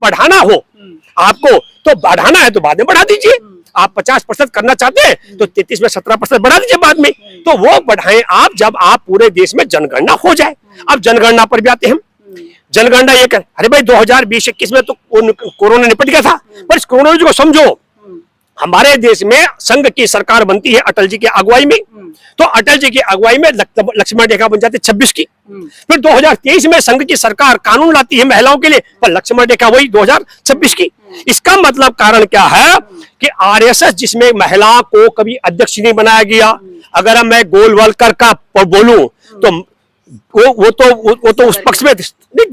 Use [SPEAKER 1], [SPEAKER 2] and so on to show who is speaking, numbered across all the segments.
[SPEAKER 1] बढ़ाना हो आपको तो बढ़ाना है तो बाद में बढ़ा दीजिए। आप 50% करना चाहते हैं तो 33 में 17% बढ़ा दीजिए बाद में, तो वो बढ़ाएं आप जब आप पूरे देश में जनगणना हो जाए। अब जनगणना पर भी आते हैं हम। जनगणना ये कर, अरे भाई 2020-21 में तो कोरोना निपट गया था, पर इस कोरोना को समझो। हमारे देश में संघ की सरकार बनती है अटल जी की अगुवाई में, तो अटल जी की अगुवाई में लक्ष्मण रेखा बन जाती है 26 की। फिर 2023 में संघ की सरकार कानून लाती है महिलाओं के लिए, पर लक्ष्मण रेखा वही 2026 की। इसका मतलब कारण क्या है कि आरएसएस जिसमें महिला को कभी अध्यक्ष नहीं बनाया गया, अगर मैं गोलवलकर का बोलूं तो वो तो उस पक्ष में नहीं।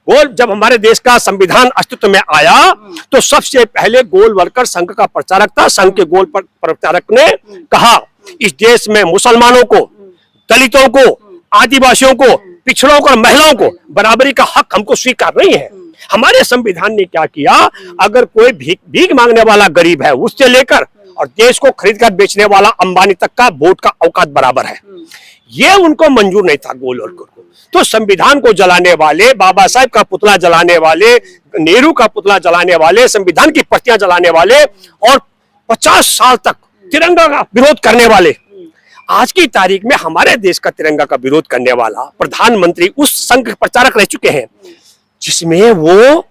[SPEAKER 1] गोल जब हमारे देश का संविधान अस्तित्व में आया तो सबसे पहले गोलवलकर संघ का प्रचारक था। संघ के गोल प्रचारक ने कहा इस देश में मुसलमानों को, दलितों को, आदिवासियों को, पिछड़ों को और महिलाओं को बराबरी का हक हमको स्वीकार नहीं है। हमारे संविधान ने क्या किया, अगर कोई भीख मांगने वाला गरीब है उससे लेकर और देश को खरीद कर बेचने वाला अंबानी तक का वोट का औकात बराबर है, ये उनको मंजूर नहीं था गोलवलकर को। तो संविधान को जलाने वाले, बाबा साहब का पुतला जलाने वाले, नेहरू का पुतला जलाने वाले, संविधान की प्रतियां जलाने वाले और 50 साल तक तिरंगा का विरोध करने वाले, आज की तारीख में हमारे देश का तिरंगा का विरोध करने वाला प्रधानमंत्री उस संघ के प्रचारक रह चुके हैं जिसमें वो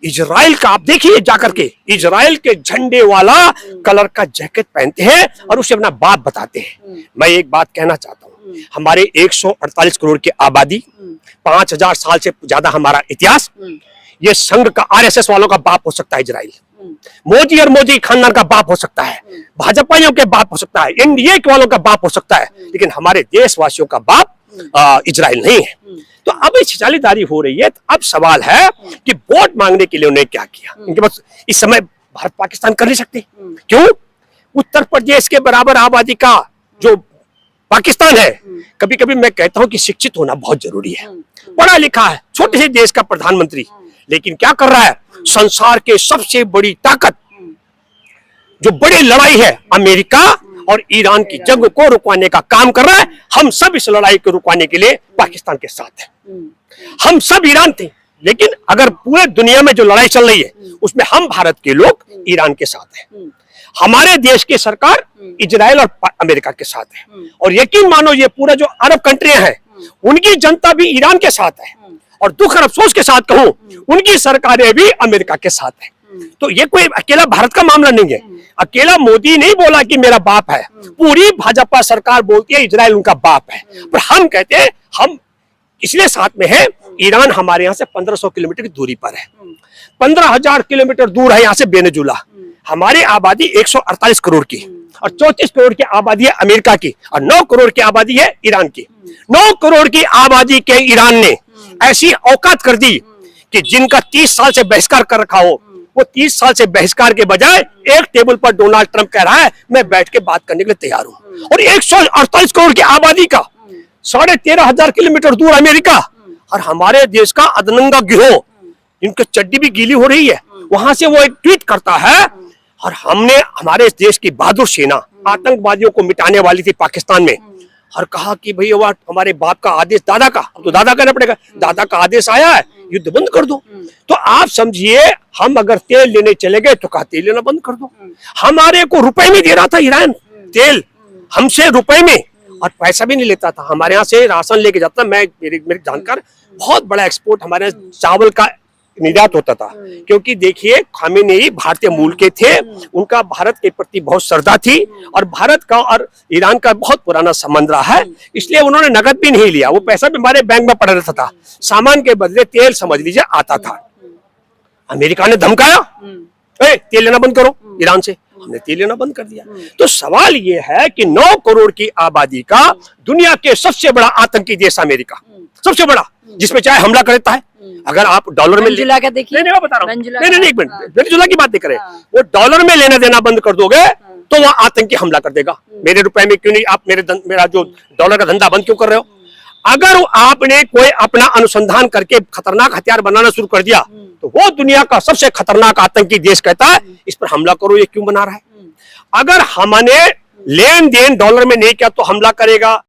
[SPEAKER 1] इजराइल का, आप देखिए जाकर के, इजराइल के झंडे वाला कलर का जैकेट पहनते हैं और उसे अपना बाप बताते हैं। मैं एक बात कहना चाहता हूँ, हमारे 148 करोड़ की आबादी, 5000 साल से ज्यादा हमारा इतिहास, ये संघ का आरएसएस वालों का बाप हो सकता है इजराइल, मोदी और मोदी खानदान का बाप हो सकता है, भाजपाइयों के बाप हो सकता है, एनडीए वालों का बाप हो सकता है, लेकिन हमारे देशवासियों का बाप इजराइल नहीं है। तो अब छिछालीदारी हो रही है। तो अब सवाल है कि वोट मांगने के लिए उन्हें क्या किया। इनके पास इस समय भारत पाकिस्तान कर नहीं सकते। क्यों? उत्तर प्रदेश के बराबर आबादी का जो पाकिस्तान है, कभी कभी मैं कहता हूं कि शिक्षित होना बहुत जरूरी है, पढ़ा लिखा है, छोटे से देश का प्रधानमंत्री, लेकिन क्या कर रहा है, संसार के सबसे बड़ी ताकत जो बड़ी लड़ाई है अमेरिका और ईरान की जंग को रुकवाने का काम कर रहा है। हम सब इस लड़ाई को रुकवाने के लिए पाकिस्तान के साथ हैं। हम सब ईरान थे, लेकिन अगर पूरे दुनिया में जो लड़ाई चल रही है उसमें हम भारत के लोग ईरान के साथ हैं। हमारे देश की सरकार इजराइल और अमेरिका के साथ है, और यकीन मानो ये पूरा जो अरब कंट्रियां हैं उनकी जनता भी ईरान के साथ है, और दुख और अफसोस के साथ कहूं उनकी सरकारें भी अमेरिका के साथ है। तो ये कोई अकेला भारत का मामला नहीं है, अकेला मोदी नहीं बोला कि मेरा बाप है, पूरी भाजपा सरकार बोलती है इजराइल उनका बाप है। पर हम कहते हैं हम इसलिए साथ में है, ईरान हमारे यहाँ से 1500 किलोमीटर की दूरी पर है, 15,000 किलोमीटर दूर है यहाँ से बेनेजुला। हमारी आबादी 148 करोड़ की और 34 करोड़ की आबादी है अमेरिका की, और 9 करोड़ की आबादी है ईरान की। 9 करोड़ की आबादी के ईरान ने ऐसी औकात कर दी कि जिनका 30 साल से बहिष्कार कर रखा हो, वो 30 साल से बहिष्कार के बजाय एक टेबल पर डोनाल्ड ट्रंप कह रहा है मैं बैठ के बात करने के लिए तैयार हूं। और 148 करोड़ की आबादी का 13,500 किलोमीटर दूर अमेरिका, और हमारे देश का अदनंगा गिरोह, इनकी चड्डी भी गीली हो रही है, वहां से वो एक ट्वीट करता है, और हमने हमारे देश की बहादुर सेना आतंकवादियों को मिटाने वाली थी पाकिस्तान में, और कहा कि भैया वो हमारे बाप का आदेश, दादा का, तो दादा कहना पड़ेगा, दादा का आदेश आया है युद्ध बंद कर दो। तो आप समझिए हम अगर तेल लेने चले गए तो कहा तेल लेना बंद कर दो। हमारे को रुपए में दे रहा था ईरान तेल, हमसे रुपए में, और पैसा भी नहीं लेता था, हमारे यहाँ से राशन लेके जाता। मैं मेरे जानकर बहुत बड़ा एक्सपोर्ट हमारे चावल का निर्यात होता था, क्योंकि देखिए खामेनेई भारतीय मूल के थे, उनका भारत के प्रति बहुत श्रद्धा थी, और भारत का और ईरान का बहुत पुराना संबंध रहा है, इसलिए उन्होंने नगद भी नहीं लिया, वो पैसा भी हमारे बैंक में पड़ा रहता था, सामान के बदले तेल समझ लीजिए आता था। अमेरिका ने धमकाया तेल लेना बंद करो ईरान से, हमने तेल लेना बंद कर दिया। तो सवाल ये है कि 9 करोड़ की आबादी का दुनिया के सबसे बड़ा आतंकी देश अमेरिका, सबसे बड़ा, जिसमें चाहे हमला करता है। अगर आप डॉलर में नहीं, मैं बता रहा हूँ, नहीं एक मिनट, वेनेजुला की बात नहीं करें, वो डॉलर में लेना देना बंद कर दोगे तो वह आतंकी हमला कर देगा। मेरे रुपए में क्यों नहीं, आप मेरा जो डॉलर का धंधा बंद क्यों कर रहे हो? अगर आपने कोई अपना अनुसंधान करके खतरनाक हथियार बनाना शुरू कर दिया तो वो दुनिया का सबसे खतरनाक आतंकी देश कहता है इस पर हमला करो, ये क्यों बना रहा है? अगर हमने लेन देन डॉलर में नहीं किया तो हमला करेगा।